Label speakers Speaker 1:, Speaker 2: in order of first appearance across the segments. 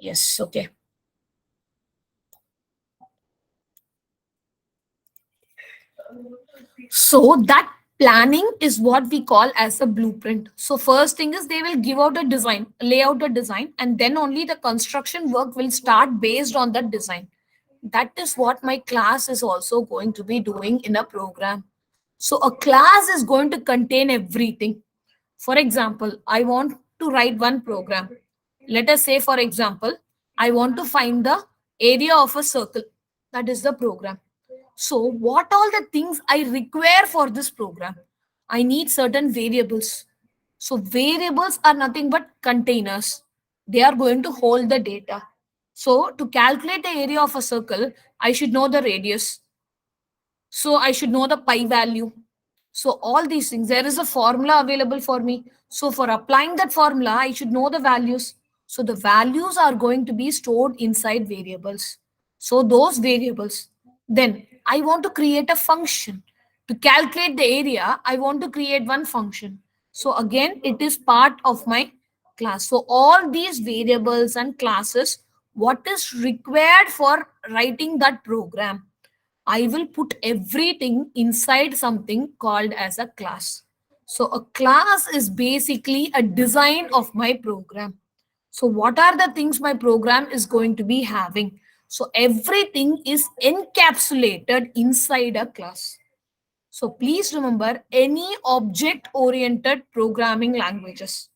Speaker 1: Yes, okay. So that planning is what we call as a blueprint. So first thing is they will give out a design, lay out a design, and then only the construction work will start based on that design. That is what my class is also going to be doing in a program. So a class is going to contain everything. For example, I want to write one program. Let us say, for example, I want to find the area of a circle. That is the program. So, what all the things I require for this program? I need certain variables. So, variables are nothing but containers. They are going to hold the data. So, to calculate the area of a circle, I should know the radius. So, I should know the pi value. So, all these things, there is a formula available for me. So, for applying that formula, I should know the values. So, the values are going to be stored inside variables. So, those variables. Then, I want to create a function. To calculate the area, I want to create one function. So, again, it is part of my class. So, all these variables and classes, what is required for writing that program? I will put everything inside something called as a class. So a class is basically a design of my program. So what are the things my program is going to be having? So everything is encapsulated inside a class. So please remember any object oriented programming languages.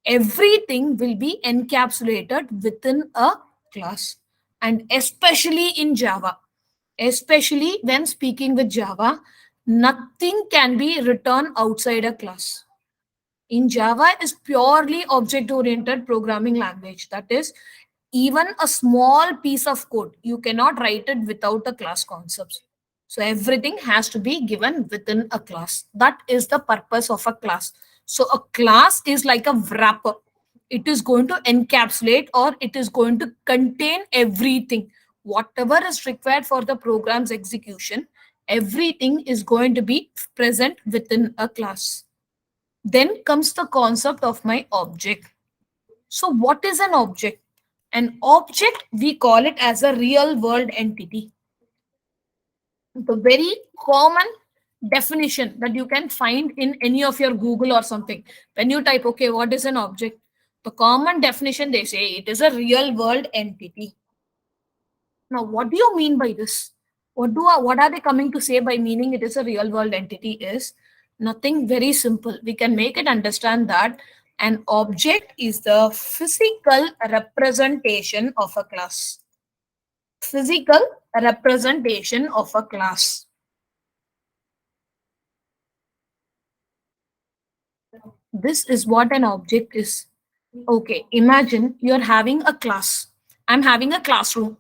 Speaker 1: Everything will be encapsulated within a class, and especially in Java. Especially when speaking with Java, nothing can be written outside a class. In Java is purely object-oriented programming language. That is, even a small piece of code, you cannot write it without the class concepts. So everything has to be given within a class. That is the purpose of a class. So a class is like a wrapper. It is going to encapsulate or it is going to contain everything. Whatever is required for the program's execution, everything is going to be present within a class. Then comes the concept of my object. So, what is an object? An object, we call it as a real world entity. The very common definition that you can find in any of your Google or something. When you type, okay, what is an object? The common definition they say it is a real world entity. Now, what do you mean by this? What are they coming to say by meaning it is a real world entity is nothing very simple. We can make it understand that an object is the physical representation of a class. Physical representation of a class. This is what an object is. Okay, imagine you're having a class. I'm having a classroom.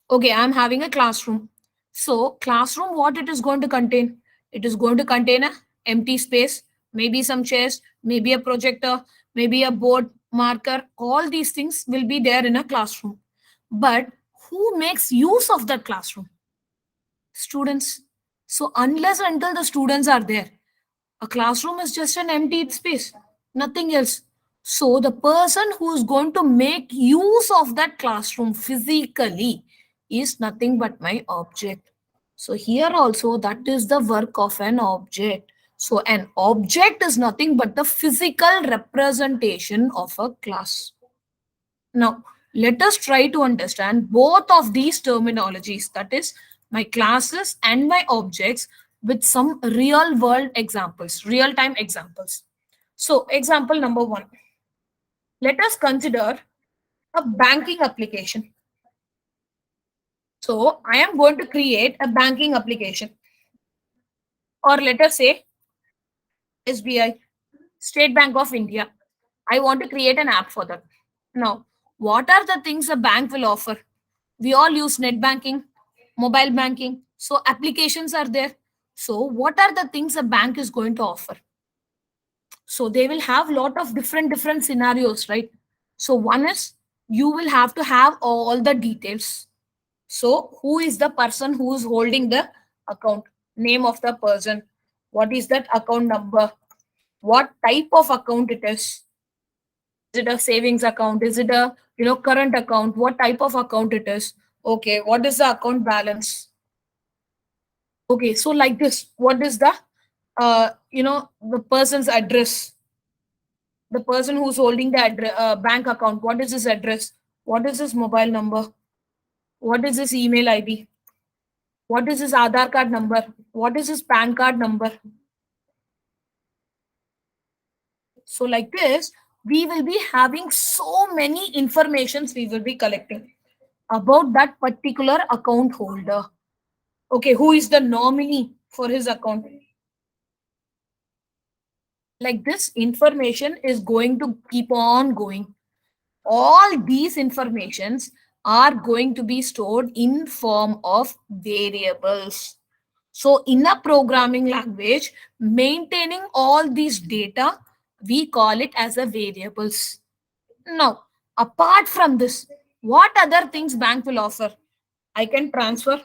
Speaker 1: Okay, I'm having a classroom. So, classroom, what it is going to contain? It is going to contain a empty space, maybe some chairs, maybe a projector, maybe a board, marker. All these things will be there in a classroom. But who makes use of that classroom? Students. So, unless until the students are there, a classroom is just an empty space, nothing else. So, the person who is going to make use of that classroom physically is nothing but my object. So, here also, that is the work of an object. So, an object is nothing but the physical representation of a class. Now, let us try to understand both of these terminologies, that is, my classes and my objects, with some real world examples, real time examples. So, example number one, let us consider a banking application. So, I am going to create a banking application, or let us say SBI, State Bank of India. I want to create an app for that. Now, what are the things a bank will offer? We all use net banking, mobile banking. So applications are there. So what are the things a bank is going to offer? So they will have lot of different scenarios, right? So one is you will have to have all the details. So who is the person who is holding the account? Name of the person. What is that account number? What type of account it is? Is it a savings account? Is it a Current account, what type of account it is. Okay, what is the account balance? Okay, so like this, what is the the person's address, the person who's holding the bank account, what is his address, what is his mobile number, what is his email id, what is his Aadhaar card number, what is his PAN card number. So like this, we will be having so many informations we will be collecting about that particular account holder. Okay, who is the nominee for his account? Like this information is going to keep on going. All these informations are going to be stored in form of variables. So in a programming language, maintaining all these data, we call it as a variables. Now, apart from this, what other things bank will offer? I can transfer.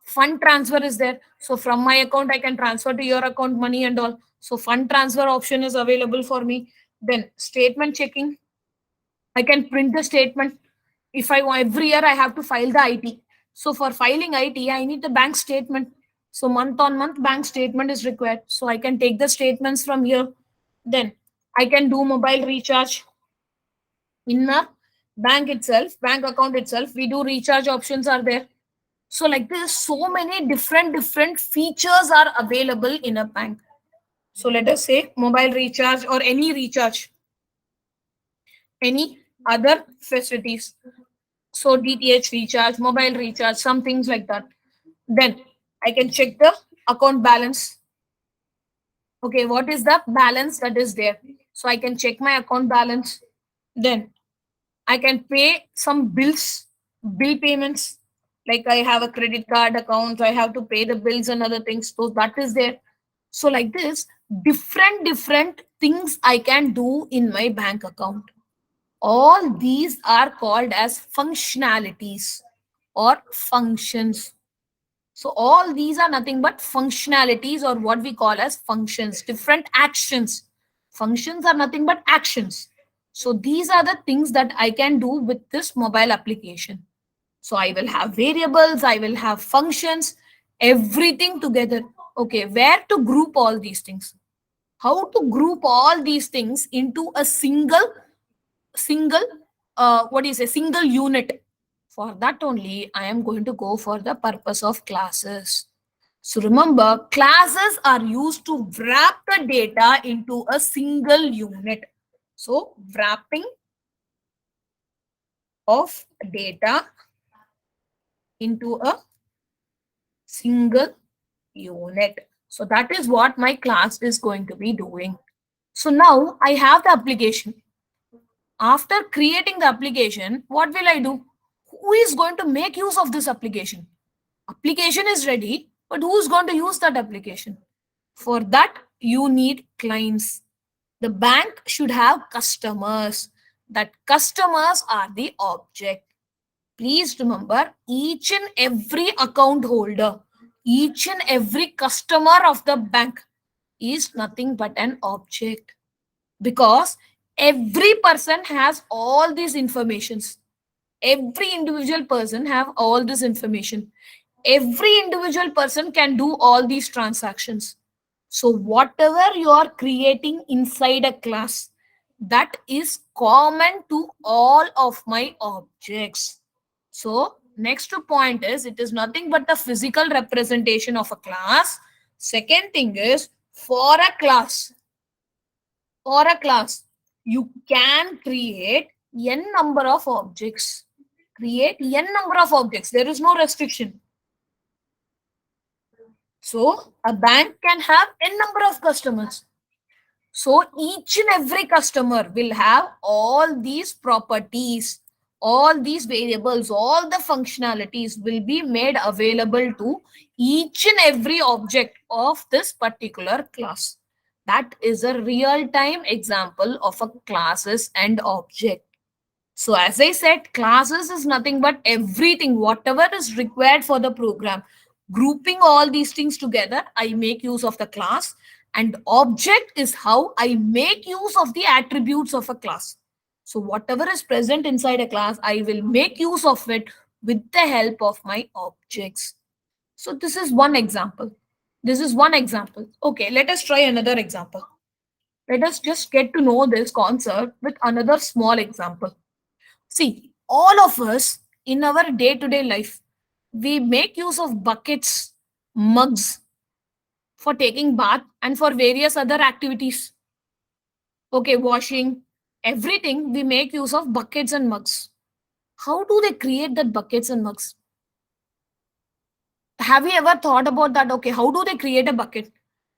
Speaker 1: Fund transfer is there. So from my account, I can transfer to your account money and all. So fund transfer option is available for me. Then statement checking. I can print the statement. If I want every year, I have to file the IT. So for filing IT, I need the bank statement. So month on month, bank statement is required. So I can take the statements from here. Then I can do mobile recharge in a bank itself, bank account itself. We do recharge options are there. So like this, so many different features are available in a bank. So let us say mobile recharge or any recharge, any other facilities. So DTH recharge, mobile recharge, some things like that. Then I can check the account balance. Okay, what is the balance that is there? So I can check my account balance. Then I can pay some bills, bill payments. Like I have a credit card account, I have to pay the bills and other things. So that is there. So like this, different things I can do in my bank account. All these are called as functionalities or functions. So all these are nothing but functionalities or what we call as functions, different actions. Functions are nothing but actions. So these are the things that I can do with this mobile application. So I will have variables, I will have functions, everything together. Okay, where to group all these things? How to group all these things into a single what is a single unit? For that only I am going to go for the purpose of classes. So remember, classes are used to wrap the data into a single unit. So wrapping of data into a single unit. So that is what my class is going to be doing. So now I have the application. After creating the application, what will I do? Who is going to make use of this application? Application is ready, but who's going to use that application? For that, you need clients. The bank should have customers. That customers are the object. Please remember, each and every account holder, each and every customer of the bank is nothing but an object, because every person has all these informations. Every individual person have all this information. Every individual person can do all these transactions. So whatever you are creating inside a class, that is common to all of my objects. So next point is, it is nothing but the physical representation of a class. Second thing is, for a class, you can create n number of objects. Create n number of objects. There is no restriction. So a bank can have n number of customers. So each and every customer will have all these properties, all these variables, all the functionalities will be made available to each and every object of this particular class. That is a real-time example of a classes and object. So as I said, classes is nothing but everything, whatever is required for the program. Grouping all these things together, I make use of the class. And object is how I make use of the attributes of a class. So whatever is present inside a class, I will make use of it with the help of my objects. So this is one example. This is one example. Okay, let us try another example. Let us just get to know this concept with another small example. See, all of us in our day to day life, we make use of buckets, mugs for taking bath and for various other activities. Okay, washing, everything we make use of buckets and mugs. How do they create that buckets and mugs? Have you ever thought about that? Okay, how do they create a bucket?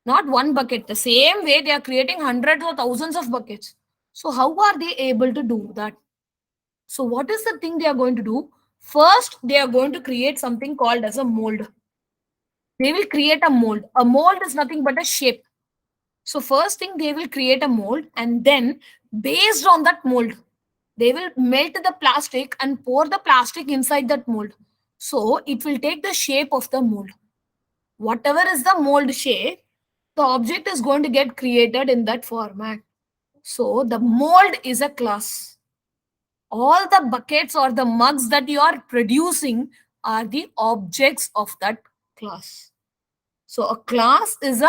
Speaker 1: Not one bucket. The same way they are creating hundreds or thousands of buckets. So how are they able to do that? So what is the thing they are going to do? First, they are going to create something called as a mold. They will create a mold. A mold is nothing but a shape. So first thing they will create a mold, and then based on that mold, they will melt the plastic and pour the plastic inside that mold. So it will take the shape of the mold. Whatever is the mold shape, the object is going to get created in that format. So the mold is a class. All the buckets or the mugs that you are producing are the objects of that class. So a class is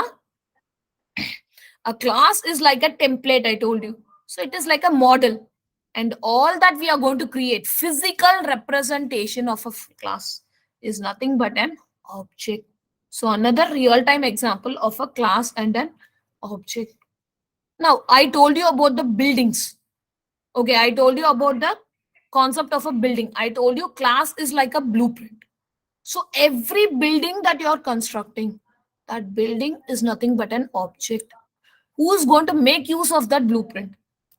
Speaker 1: like a template, I told you. So it is like a model. And all that we are going to create, physical representation of a class, is nothing but an object. So another real-time example of a class and an object. Now, I told you about the buildings. Okay, I told you about the concept of a building. I told you class is like a blueprint. So every building that you're constructing, that building is nothing but an object. Who is going to make use of that blueprint?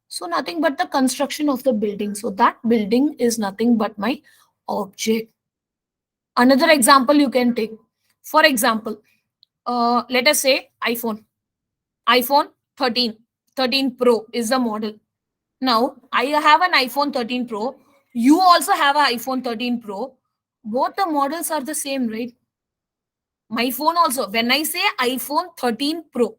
Speaker 1: So nothing but the construction of the building. So that building is nothing but my object. Another example you can take. For example, let us say iPhone 13, 13 Pro is the model. Now, I have an iPhone 13 Pro. You also have an iPhone 13 Pro. Both the models are the same, right? My phone also. When I say iPhone 13 Pro,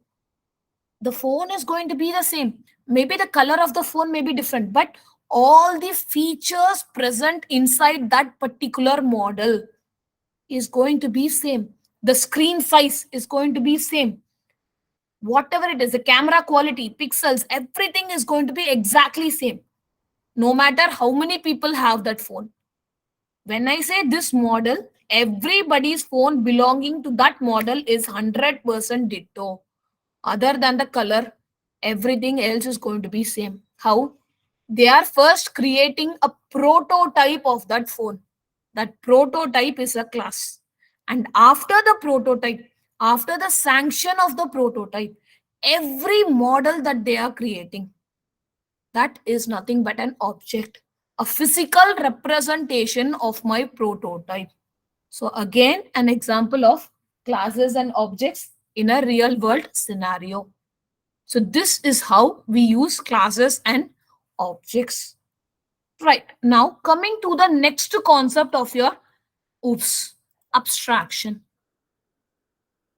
Speaker 1: the phone is going to be the same. Maybe the color of the phone may be different, but all the features present inside that particular model is going to be same. The screen size is going to be same. Whatever it is, the camera quality, pixels, everything is going to be exactly same. No matter how many people have that phone. When I say this model, everybody's phone belonging to that model is 100% ditto. Other than the color, everything else is going to be same. How? They are first creating a prototype of that phone. That prototype is a class. And after the prototype, after the sanction of the prototype, every model that they are creating, that is nothing but an object, a physical representation of my prototype. So again, an example of classes and objects in a real world scenario. So this is how we use classes and objects. Right. Now coming to the next concept of your oops, abstraction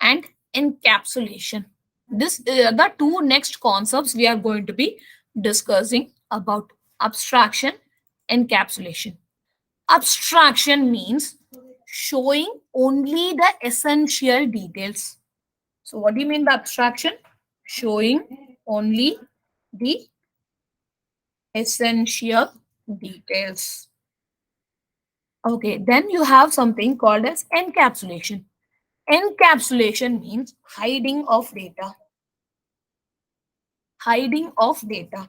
Speaker 1: and encapsulation. This the two next concepts we are going to be discussing about abstraction, encapsulation. Abstraction means showing only the essential details. So what do you mean by abstraction? Showing only the essential details. Okay, then you have something called as encapsulation. Encapsulation means hiding of data. Hiding of data.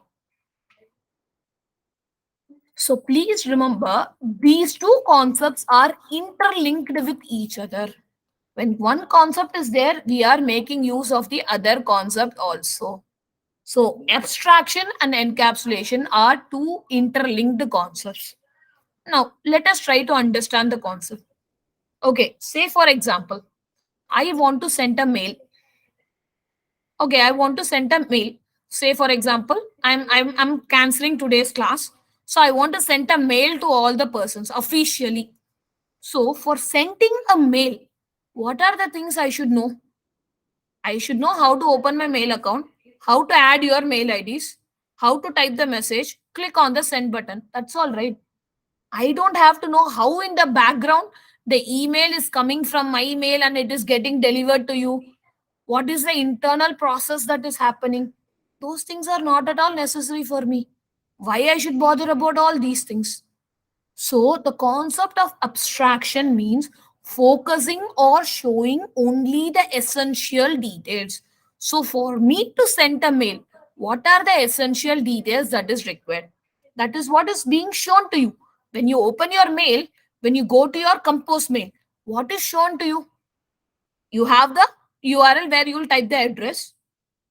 Speaker 1: So please remember, these two concepts are interlinked with each other. When one concept is there, we are making use of the other concept also. So abstraction and encapsulation are two interlinked concepts. Now, let us try to understand the concept. Okay, say for example, I want to send a mail. Okay, I want to send a mail. Say for example, I'm canceling today's class. So I want to send a mail to all the persons officially. So for sending a mail, what are the things I should know? I should know how to open my mail account, how to add your mail IDs, how to type the message, click on the send button. That's all, right? I don't have to know how in the background the email is coming from my email and it is getting delivered to you. What is the internal process that is happening? Those things are not at all necessary for me. Why I should bother about all these things? So, the concept of abstraction means focusing or showing only the essential details. So, for me to send a mail, what are the essential details that is required? That is what is being shown to you. When you open your mail, when you go to your compose mail, what is shown to you? You have the URL where you will type the address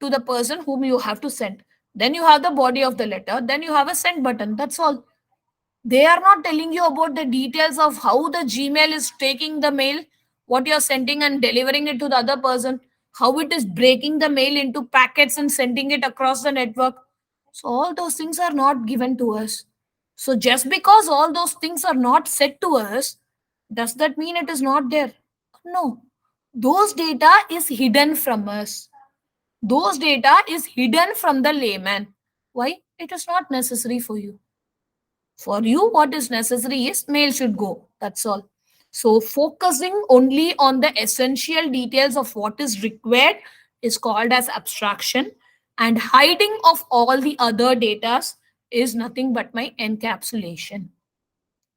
Speaker 1: to the person whom you have to send. Then you have the body of the letter. Then you have a send button. That's all. They are not telling you about the details of how the Gmail is taking the mail, what you're sending and delivering it to the other person, how it is breaking the mail into packets and sending it across the network. So, all those things are not given to us. So, just because all those things are not said to us, does that mean it is not there? No. Those data is hidden from us. Those data is hidden from the layman. Why? It is not necessary for you. For you, what is necessary is mail should go. That's all. So, focusing only on the essential details of what is required is called as abstraction, and hiding of all the other data is nothing but my encapsulation.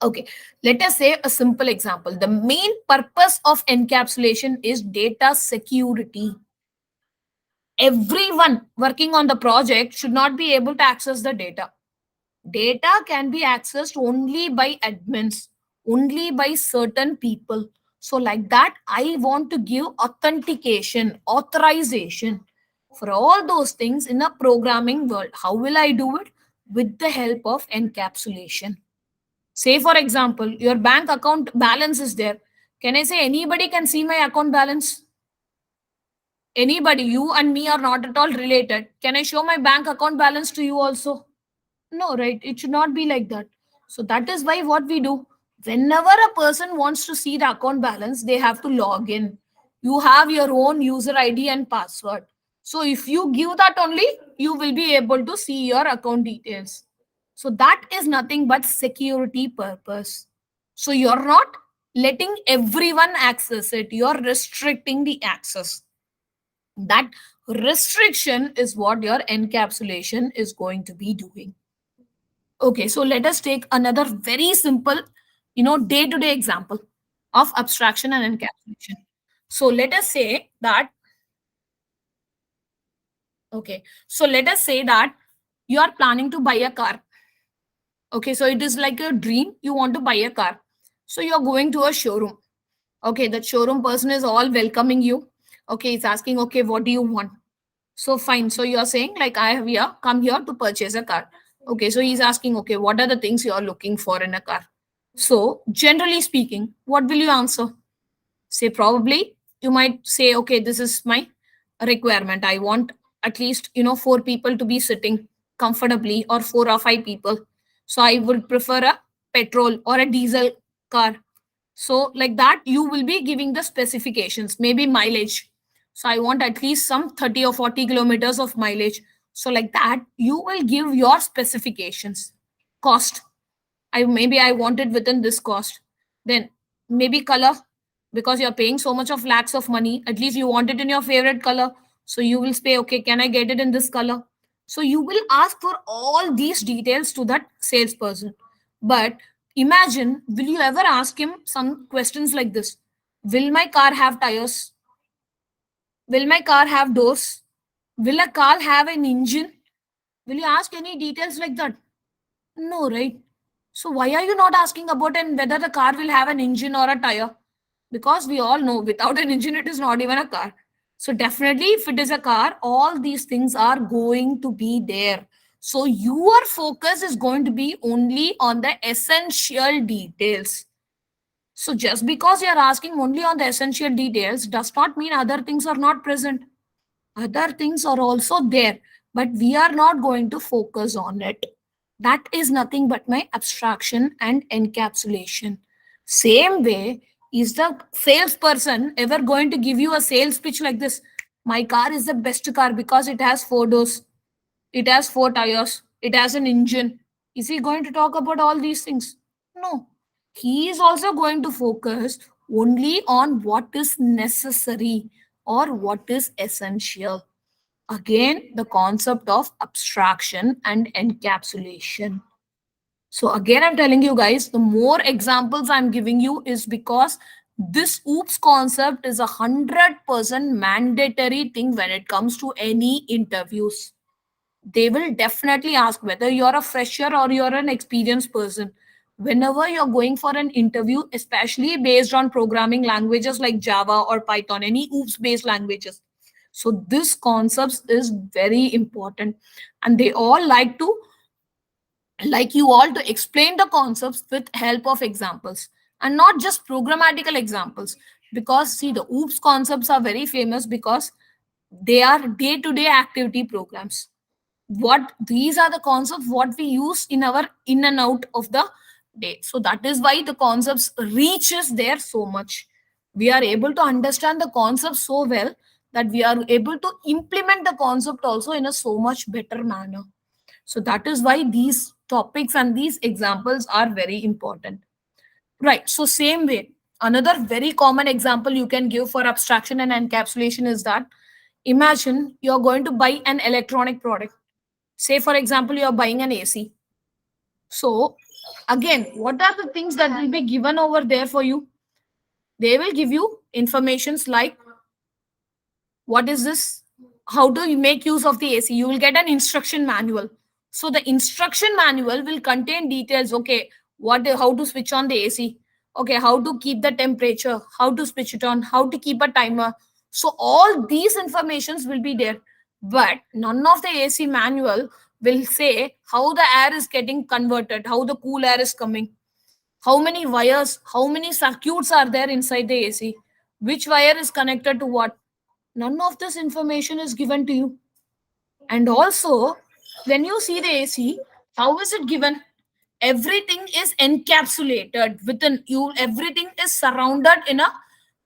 Speaker 1: Okay, let us say a simple example. The main purpose of encapsulation is data security. Everyone working on the project should not be able to access the data. Data can be accessed only by admins, only by certain people. So, like that, I want to give authentication, authorization for all those things in a programming world. How will I do it? With the help of encapsulation. Say, for example, your bank account balance is there. Can I say anybody can see my account balance? Anybody, you and me are not at all related. Can I show my bank account balance to you also? No, right? It should not be like that. So that is why what we do, whenever a person wants to see the account balance, they have to log in. You have your own user ID and password. So if you give that only, you will be able to see your account details. So that is nothing but security purpose. So you're not letting everyone access it. You're restricting the access. That restriction is what your encapsulation is going to be doing. Okay, so let us take another very simple, day-to-day example of abstraction and encapsulation. So let us say that, okay, so let us say that you are planning to buy a car. Okay, so it is like a dream. You want to buy a car. So you're going to a showroom. Okay, that showroom person is all welcoming you. Okay, it's asking, okay, what do you want? So fine. So you're saying like I have here come here to purchase a car. Okay, so he's asking, okay, what are the things you're looking for in a car? So generally speaking, what will you answer? Say probably you might say, okay, this is my requirement. I want at least 4 people to be sitting comfortably, or 4 or 5 people. So I would prefer a petrol or a diesel car. So, like that, you will be giving the specifications, maybe mileage. So, I want at least some 30 or 40 kilometers of mileage. So, like that, you will give your specifications. Cost. I want it within this cost. Then maybe color, because you're paying so much of lakhs of money. At least you want it in your favorite color. So you will say, okay, can I get it in this color? So you will ask for all these details to that salesperson. But imagine, will you ever ask him some questions like this? Will my car have tires? Will my car have doors? Will a car have an engine? Will you ask any details like that? No, right? So why are you not asking about and whether the car will have an engine or a tire? Because we all know without an engine it is not even a car. So definitely if it is a car, all these things are going to be there. So your focus is going to be only on the essential details. So just because you are asking only on the essential details does not mean other things are not present. Other things are also there, but we are not going to focus on it. That is nothing but my abstraction and encapsulation. Same way, is the salesperson ever going to give you a sales pitch like this? My car is the best car because it has 4 doors. It has four tires. It has an engine. Is he going to talk about all these things? No. He is also going to focus only on what is necessary or what is essential. Again, the concept of abstraction and encapsulation. So again, I'm telling you guys, the more examples I'm giving you is because this oops concept is 100% mandatory thing when it comes to any interviews. They will definitely ask whether you're a fresher or you're an experienced person. Whenever you're going for an interview, especially based on programming languages like Java or Python, any oops based languages. So this concepts is very important, and they all like you all to explain the concepts with help of examples and not just programmatical examples, because see, the oops concepts are very famous because they are day to day activity programs. What these are the concepts what we use in our in and out of the day, so that is why the concepts reaches there so much. We are able to understand the concept so well that we are able to implement the concept also in a so much better manner. So that is why these topics and these examples are very important. Right. So same way, another very common example you can give for abstraction and encapsulation is that imagine you're going to buy an electronic product. Say, for example, you're buying an AC. So again, what are the things that will be given over there for you? They will give you informations like what is this, how do you make use of the AC. You will get an instruction manual. So the instruction manual will contain details. Okay, what how to switch on the AC. Okay, how to keep the temperature, how to switch it on, how to keep a timer. So all these informations will be there, but none of the AC manual will say how the air is getting converted, how the cool air is coming, how many wires, how many circuits are there inside the AC, which wire is connected to what. None of this information is given to you. And also, when you see the AC, how is it given? Everything is encapsulated within you, everything is surrounded in a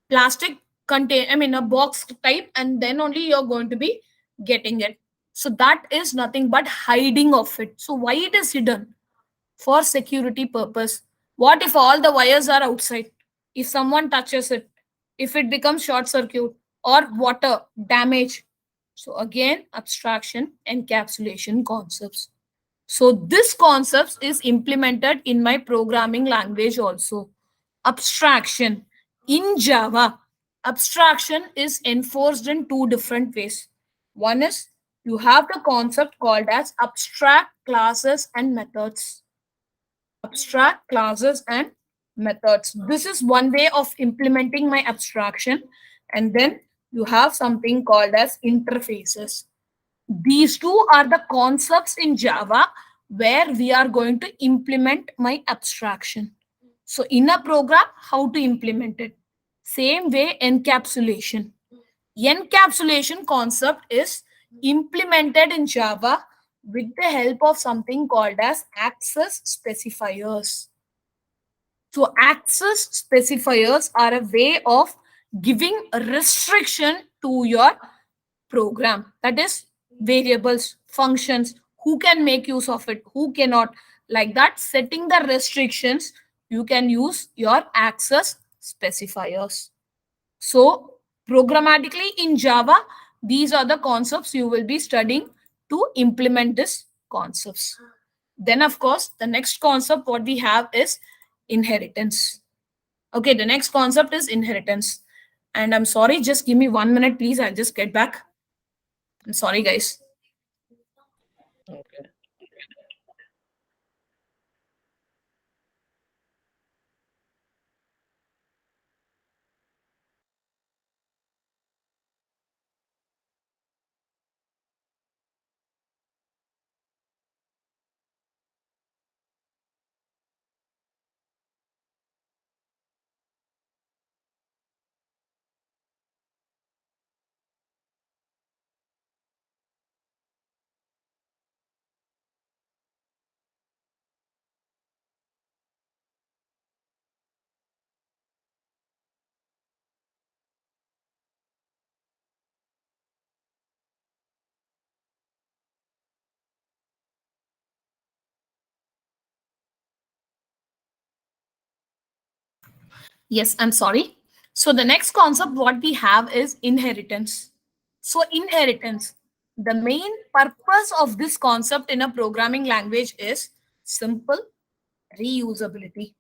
Speaker 1: plastic contain, I mean, a box type, and then only you're going to be getting it. So that is nothing but hiding of it. So why it is hidden? For security purpose. What if all the wires are outside? If someone touches it, if it becomes short circuit or water damage. So again, abstraction, encapsulation concepts. So this concepts is implemented in my programming language also. Abstraction in Java. Abstraction is enforced in two different ways. One is you have the concept called as abstract classes and methods. Abstract classes and methods. This is one way of implementing my abstraction. And then you have something called as interfaces. These two are the concepts in Java where we are going to implement my abstraction. So in a program, how to implement it? Same way, encapsulation. Encapsulation concept is implemented in Java with the help of something called as access specifiers. So access specifiers are a way of giving a restriction to your program. That is variables, functions, who can make use of it, who cannot. Like that, setting the restrictions, you can use your access specifiers. So, programmatically in Java, these are the concepts you will be studying to implement these concepts. Then, of course, the next concept what we have is inheritance. Okay, the next concept is inheritance. And I'm sorry, just give me 1 minute, please. I'll just get back. I'm sorry, guys.
Speaker 2: Okay.
Speaker 1: Yes, I'm sorry. So the next concept what we have is inheritance. So inheritance, the main purpose of this concept in a programming language is simple reusability.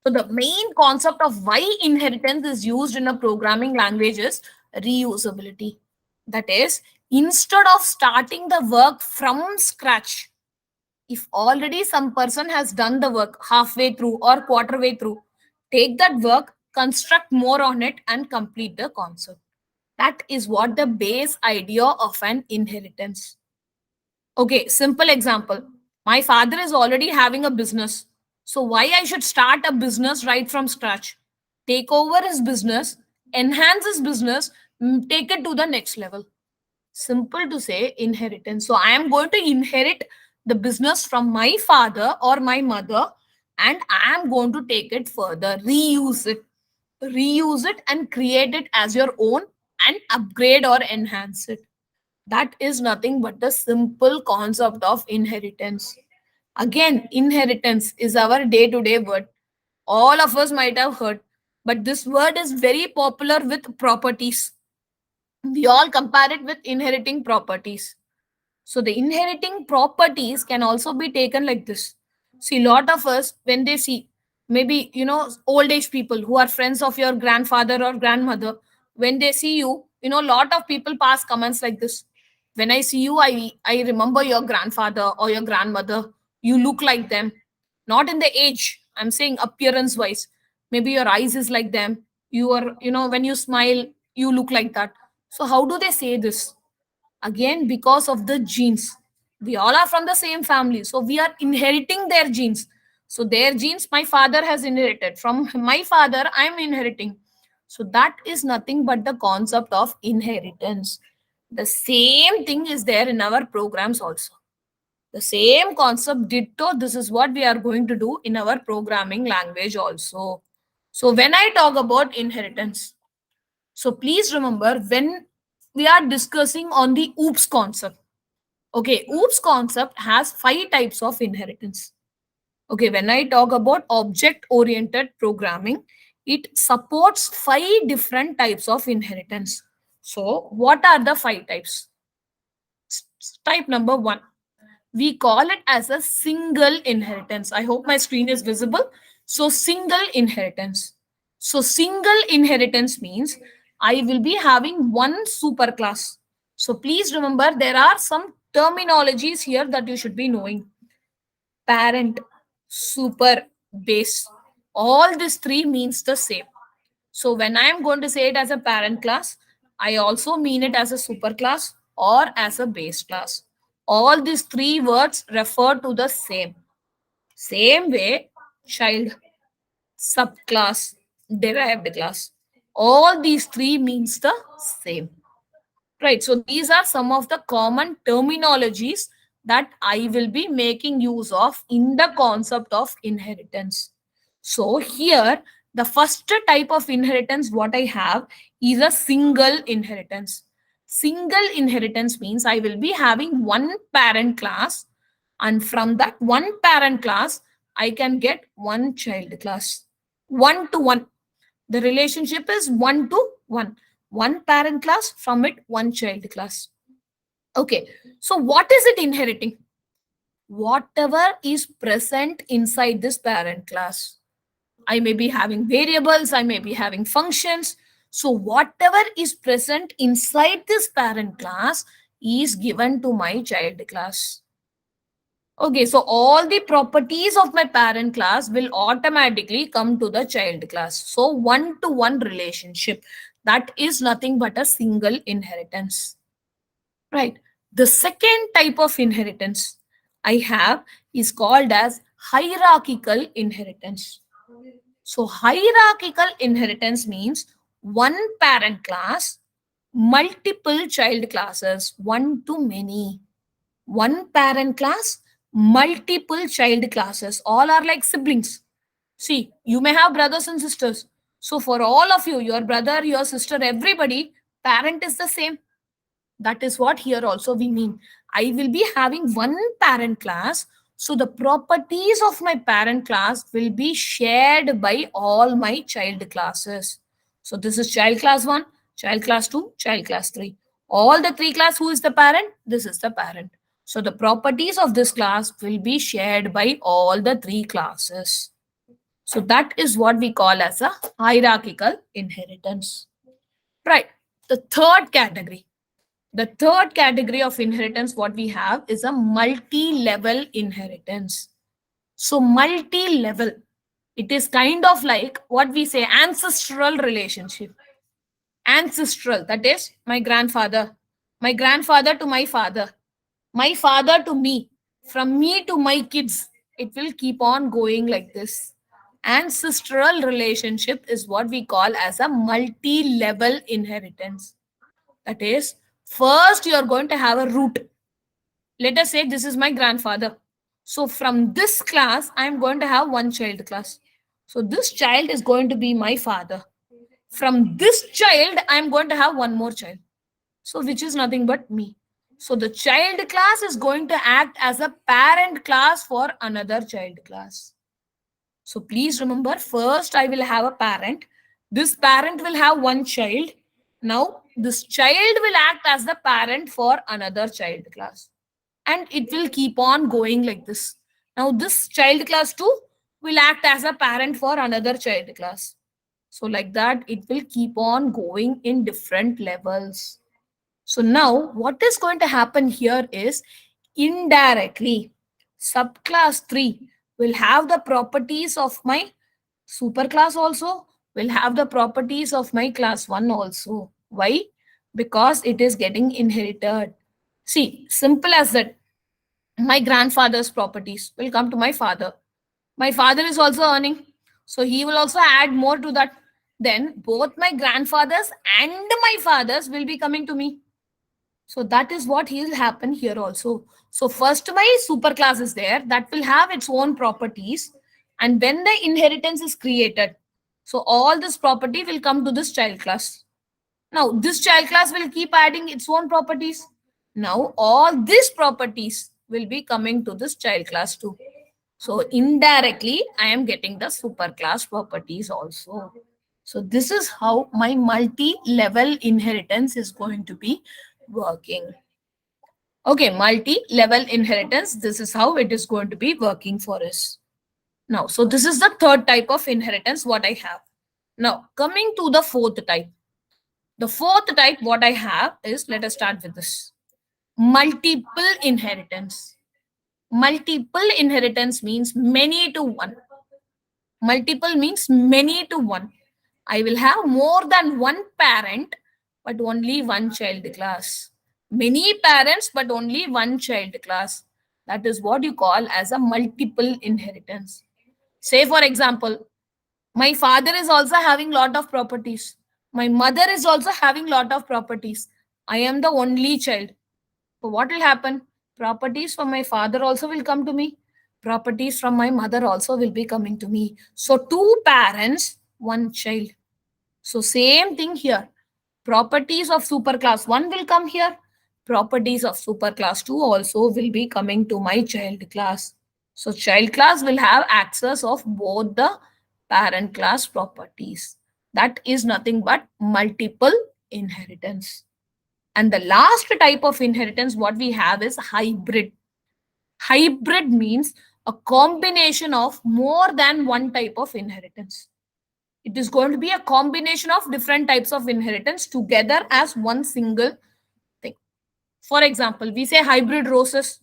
Speaker 1: So the main concept of why inheritance is used in a programming language is reusability. That is, instead of starting the work from scratch, if already some person has done the work halfway through or quarter way through, take that work, construct more on it, and complete the concept. That is what the base idea of an inheritance. Okay, simple example. My father is already having a business. So why I should start a business right from scratch? Take over his business, enhance his business, take it to the next level. Simple to say, inheritance. So I am going to inherit the business from my father or my mother, and I am going to take it further, reuse it and create it as your own and upgrade or enhance it. That is nothing but the simple concept of inheritance. Again, inheritance is our day to day word. All of us might have heard, but this word is very popular with properties. We all compare it with inheriting properties. So the inheriting properties can also be taken like this. See, lot of us, when they see, maybe, old age people who are friends of your grandfather or grandmother, when they see you, lot of people pass comments like this. When I see you, I remember your grandfather or your grandmother. You look like them. Not in the age, I'm saying appearance wise. Maybe your eyes is like them. You are, when you smile, you look like that. So how do they say this? Again, because of the genes. We all are from the same family, so we are inheriting their genes. So their genes my father has inherited from my father, I'm inheriting. So that is nothing but the concept of inheritance. The same thing is there in our programs also. The same concept ditto, this is what we are going to do in our programming language also. So when I talk about inheritance, so please remember, when we are discussing on the OOPS concept, okay, OOPS concept has five types of inheritance. Okay, when I talk about object oriented programming, it supports five different types of inheritance. So, what are the five types? Type number one, we call it as a single inheritance. I hope my screen is visible. So single inheritance. So single inheritance means I will be having one superclass. So please remember, there are some terminologies here that you should be knowing. Parent, super, base. All these three means the same. So when I am going to say it as a parent class, I also mean it as a superclass or as a base class. All these three words refer to the same. Same way, child, subclass, derived class. All these three means the same. Right. So these are some of the common terminologies that I will be making use of in the concept of inheritance. So here, the first type of inheritance what I have is a single inheritance. Single inheritance means I will be having one parent class, and from that one parent class, I can get one child class. One to one. The relationship is one to one. One parent class, from it, one child class. Okay. So what is it inheriting? Whatever is present inside this parent class. I may be having variables, I may be having functions. So whatever is present inside this parent class is given to my child class. Okay, so all the properties of my parent class will automatically come to the child class. So one to one relationship. That is nothing but a single inheritance. Right. The second type of inheritance I have is called as hierarchical inheritance. So hierarchical inheritance means one parent class, multiple child classes, one to many. One parent class, multiple child classes. All are like siblings. See, you may have brothers and sisters. So for all of you, your brother, your sister, everybody, parent is the same. That is what here also we mean. I will be having one parent class, So the properties of my parent class will be shared by all my child classes. So this is child class 1, child class 2, child class 3. All the three class, who is the parent? This is the parent. So the properties of this class will be shared by all the three classes. So that is what we call as a hierarchical inheritance. Right. The third category. The third category of inheritance, what we have is a multi-level inheritance. So multi-level, it is kind of like what we say ancestral relationship. Ancestral, that is my grandfather to my father to me, from me to my kids. It will keep on going like this. Ancestral relationship is what we call as a multi-level inheritance. That is, first you are going to have a root. Let us say this is my grandfather. So from this class, I am going to have one child class. So this child is going to be my father. From this child, I am going to have one more child. So which is nothing but me. So the child class is going to act as a parent class for another child class. So please remember, first I will have a parent. This parent will have one child. Now this child will act as the parent for another child class. And it will keep on going like this. Now this child class 2 will act as a parent for another child class. So like that, it will keep on going in different levels. So now what is going to happen here is indirectly subclass 3 will have the properties of my superclass also, will have the properties of my class 1 also. Why? Because it is getting inherited. See, simple as that. My grandfather's properties will come to my father. My father is also earning, so he will also add more to that. Then both my grandfathers and my fathers will be coming to me. So that is what will happen here also. So first my superclass is there that will have its own properties, and when the inheritance is created, so all this property will come to this child class. Now this child class will keep adding its own properties. Now all these properties will be coming to this child class too. So indirectly, I am getting the superclass properties also. So this is how my multi-level inheritance is going to be working. Okay, multi-level inheritance, this is how it is going to be working for us. Now, so this is the third type of inheritance what I have. Now, coming to the fourth type. The fourth type what I have is, let us start with this. Multiple inheritance. Multiple inheritance means many to one. Multiple means many to one. I will have more than one parent, but only one child class. Many parents, but only one child class. That is what you call as a multiple inheritance. Say, for example, my father is also having lot of properties. My mother is also having lot of properties. I am the only child. So what will happen? Properties from my father also will come to me. Properties from my mother also will be coming to me. So two parents, one child. So same thing here. Properties of superclass 1 will come here. Properties of superclass 2 also will be coming to my child class. So child class will have access of both the parent class properties. That is nothing but multiple inheritance. And the last type of inheritance what we have is hybrid. Hybrid means a combination of more than one type of inheritance. It is going to be a combination of different types of inheritance together as one single thing. For example, we say hybrid roses.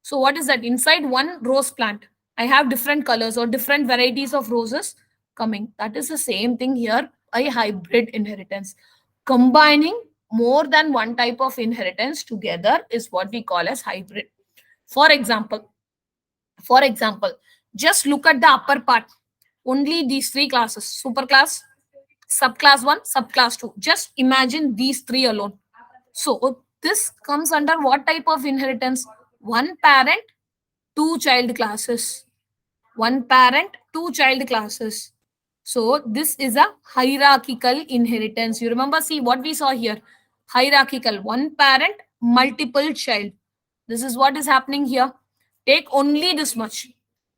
Speaker 1: So what is that? Inside one rose plant, I have different colors or different varieties of roses coming. That is the same thing here, a hybrid inheritance. Combining more than one type of inheritance together is what we call as hybrid. For example, for example, just look at the upper part. Only these three classes, superclass, subclass 1, subclass 2. Just imagine these three alone. So this comes under what type of inheritance? One parent, two child classes. One parent, two child classes. So this is a hierarchical inheritance. You remember, see what we saw here. Hierarchical, one parent, multiple child. This is what is happening here. Take only this much.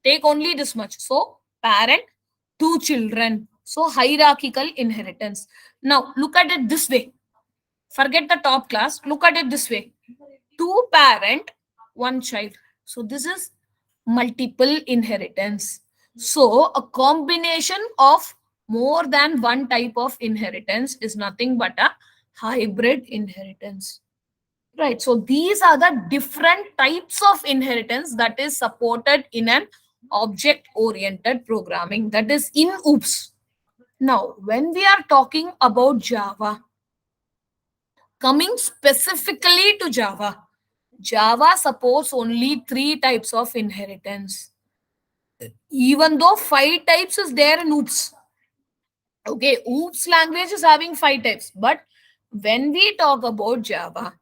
Speaker 1: Take only this much. So, parent, two children. So, hierarchical inheritance. Now, look at it this way. Forget the top class. Look at it this way. Two parent, one child. So, this is multiple inheritance. So, a combination of more than one type of inheritance is nothing but a hybrid inheritance. Right. So these are the different types of inheritance that is supported in an object oriented programming, that is in OOPS. Now, when we are talking about Java, coming specifically to Java, Java supports only three types of inheritance, even though five types is there in OOPS. Okay, OOPS language is having five types, but when we talk about Java,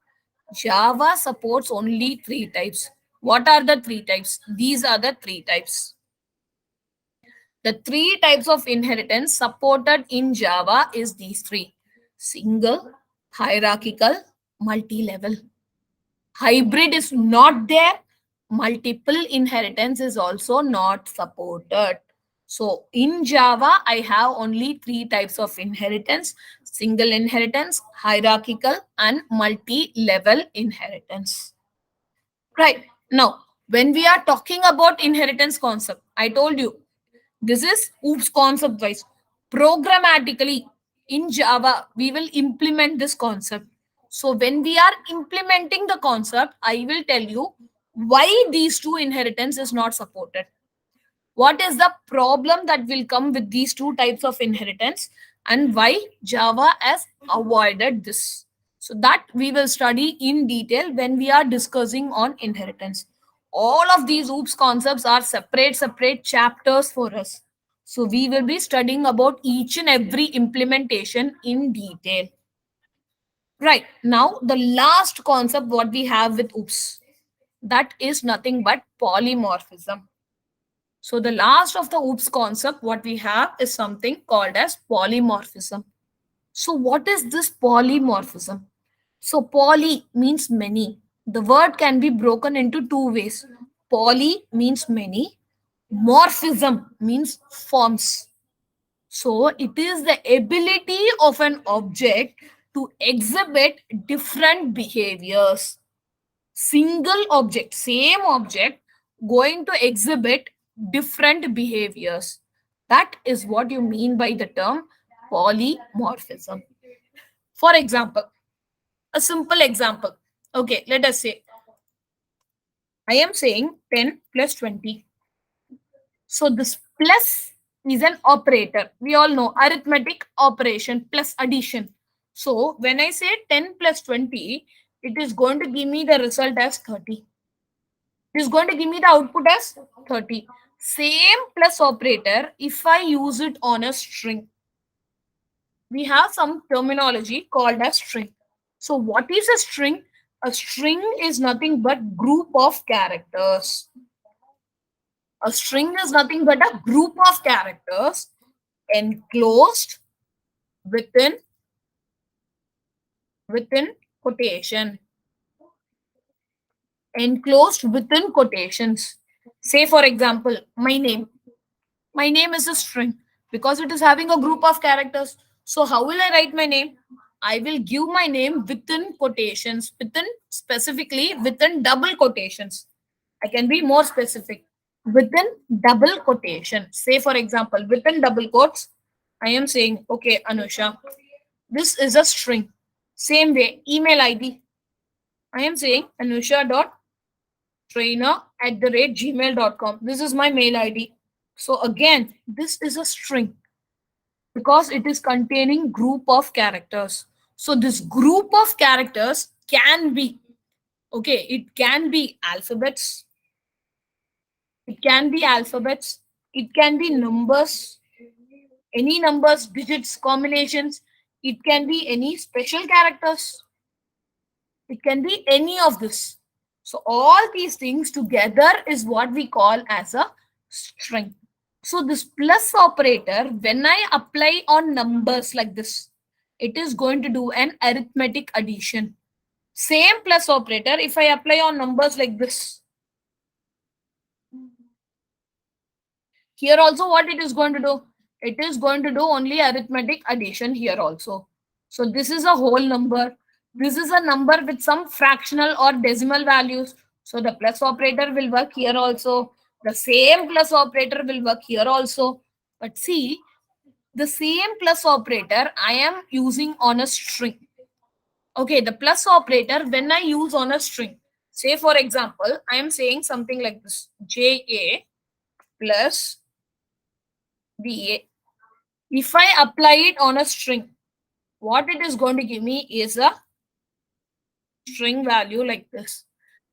Speaker 1: Java supports only three types. What are the three types? These are the three types. The three types of inheritance supported in Java is these three: single, hierarchical, multi-level. Hybrid is not there. Multiple inheritance is also not supported. So in Java, I have only three types of inheritance: single inheritance, hierarchical, and multi-level inheritance. Right. Now, when we are talking about inheritance concept, I told you this is OOPS concept wise. Programmatically in Java, we will implement this concept. So when we are implementing the concept, I will tell you why these two inheritance is not supported. What is the problem that will come with these two types of inheritance, and why Java has avoided this. So that we will study in detail when we are discussing on inheritance. All of these OOPS concepts are separate chapters for us. So we will be studying about each and every implementation in detail. Right. Now the last concept what we have with OOPS, that is nothing but polymorphism. So the last of the OOPS concept what we have is something called as polymorphism. So what is this polymorphism? So poly means many. The word can be broken into two ways. Poly means many. Morphism means forms. So it is the ability of an object to exhibit different behaviors. Single object, same object, going to exhibit different behaviors. That is what you mean by the term polymorphism. For example, a simple example. Okay, let us say I am saying 10 plus 20. So this plus is an operator. We all know arithmetic operation plus addition. So when I say 10 plus 20, it is going to give me the result as 30. It is going to give me the output as 30. Same plus operator, if I use it on a string, we have some terminology called as string. So what is a string? A string is nothing but group of characters. A string is nothing but a group of characters enclosed within within quotation. Enclosed within quotations. Say for example, my name. My name is a string because it is having a group of characters. So how will I write my name? I will give my name within quotations, within specifically within double quotations. I can be more specific. Within double quotation. Say for example, within double quotes, I am saying, okay, Anusha, this is a string. Same way, email ID. I am saying anusha.trainer@gmail.com. This is my mail ID. So again, this is a string because it is containing group of characters. So this group of characters can be, okay, it can be alphabets, it can be alphabets, it can be numbers, any numbers, digits, combinations, it can be any special characters, it can be any of this. So all these things together is what we call as a string. So this plus operator, when I apply on numbers like this, it is going to do an arithmetic addition. Same plus operator, if I apply on numbers like this, Here also what it is going to do? It is going to do only arithmetic addition here also. So this is a whole number. This is a number with some fractional or decimal values. So the plus operator will work here also. The same plus operator will work here also. But see, the same plus operator I am using on a string. Okay, the plus operator when I use on a string. Say for example, I am saying something like this. JA plus BA. If I apply it on a string, what it is going to give me is a string value like this.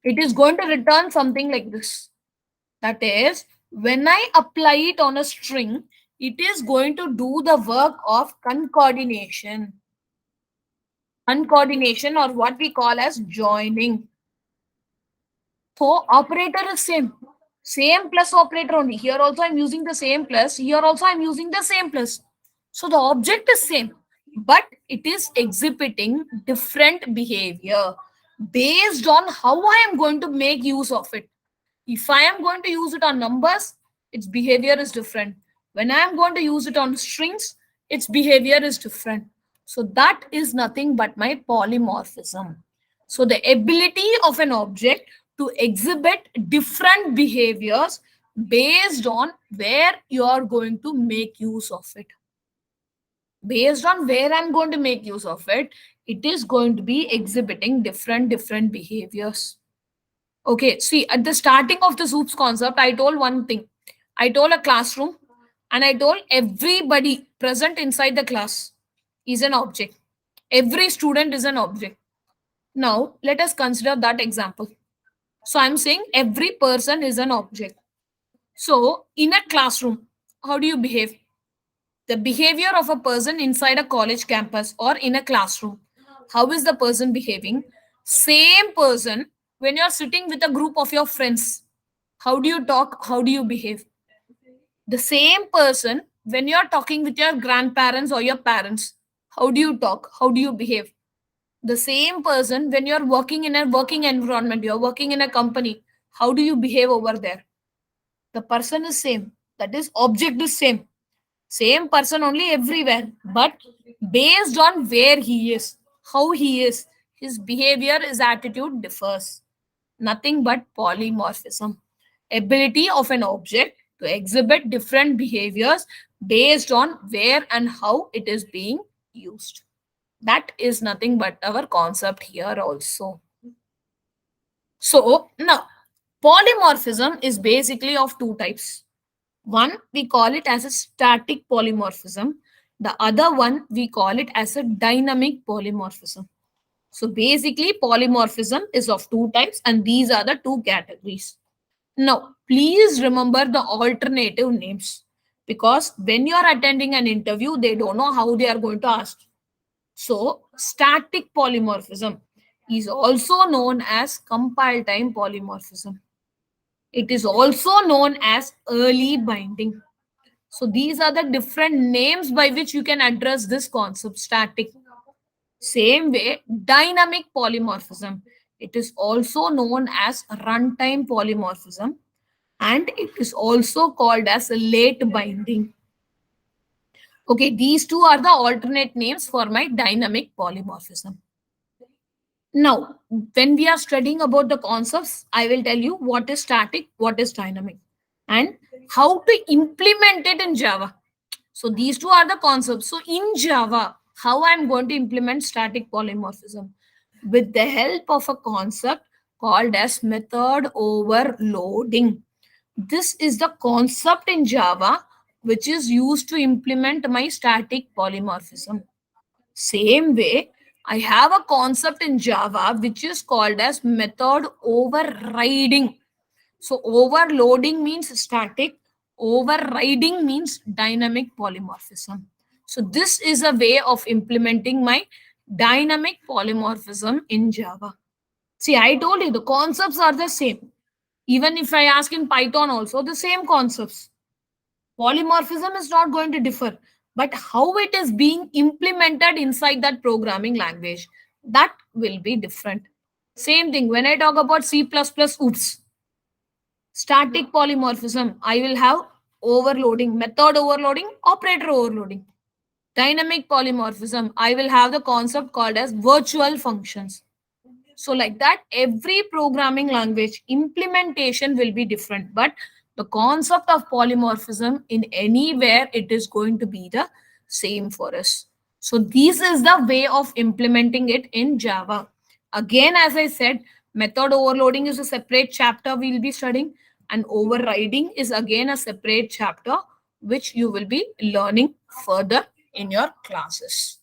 Speaker 1: It is going to return something like this. That is, when I apply it on a string, it is going to do the work of concatenation. Concatenation, or what we call as joining. So operator is same. Same plus operator only. Here also I'm using the same plus. Here also I'm using the same plus. So the object is same, but it is exhibiting different behavior based on how I am going to make use of it. If I am going to use it on numbers, its behavior is different. When I am going to use it on strings, its behavior is different. So that is nothing but my polymorphism. So the ability of an object to exhibit different behaviors based on where you are going to make use of it. Based on where I'm going to make use of it, it is going to be exhibiting different behaviors. Okay, see, at the starting of the soups concept, I told one thing. I told a classroom and I told everybody present inside the class is an object. Every student is an object. Now, let us consider that example. So, I'm saying every person is an object. So, in a classroom, how do you behave? The behavior of a person inside a college campus or in a classroom. How is the person behaving? Same person when you're sitting with a group of your friends. How do you talk? How do you behave? The same person when you're talking with your grandparents or your parents. How do you talk? How do you behave? The same person when you're working in a working environment, you're working in a company. How do you behave over there? The person is same. That is, object is same person only everywhere, but based on where he is, how he is, his behavior, his attitude differs. Nothing but polymorphism. Ability of an object to exhibit different behaviors based on where and how it is being used. That is nothing but our concept here also. So now polymorphism is basically of two types. One, we call it as a static polymorphism. The other one, we call it as a dynamic polymorphism. So basically, polymorphism is of two types, and these are the two categories. Now, please remember the alternative names because when you are attending an interview, they don't know how they are going to ask. So, static polymorphism is also known as compile time polymorphism. It is also known as early binding. So these are the different names by which you can address this concept, static. Same way, dynamic polymorphism. It is also known as runtime polymorphism and it is also called as late binding. Okay, these two are the alternate names for my dynamic polymorphism. Now, when we are studying about the concepts, I will tell you what is static, what is dynamic, and how to implement it in Java. So these two are the concepts. So in Java, how I'm going to implement static polymorphism? With the help of a concept called as method overloading. This is the concept in Java which is used to implement my static polymorphism. Same way, I have a concept in Java which is called as method overriding. So overloading means static, overriding means dynamic polymorphism. So this is a way of implementing my dynamic polymorphism in Java. See, I told you the concepts are the same. Even if I ask in Python also, the same concepts. Polymorphism is not going to differ, but how it is being implemented inside that programming language, that will be different. Same thing when I talk about C++, oops. Static polymorphism, I will have overloading, method overloading, operator overloading. Dynamic polymorphism, I will have the concept called as virtual functions. So, like that, every programming language implementation will be different, but the concept of polymorphism in anywhere it is going to be the same for us. So, this is the way of implementing it in Java. Again, as I said, method overloading is a separate chapter we'll be studying, and overriding is again a separate chapter which you will be learning further in your classes.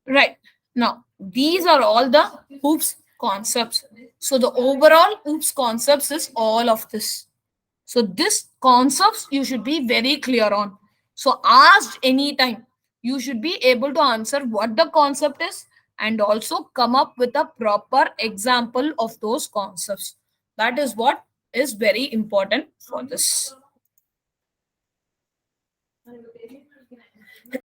Speaker 1: Right. Now, these are all the OOPS concepts. So the overall OOPS concepts is all of this. So this concepts you should be very clear on. So asked anytime, you should be able to answer what the concept is and also come up with a proper example of those concepts. That is what is very important for this.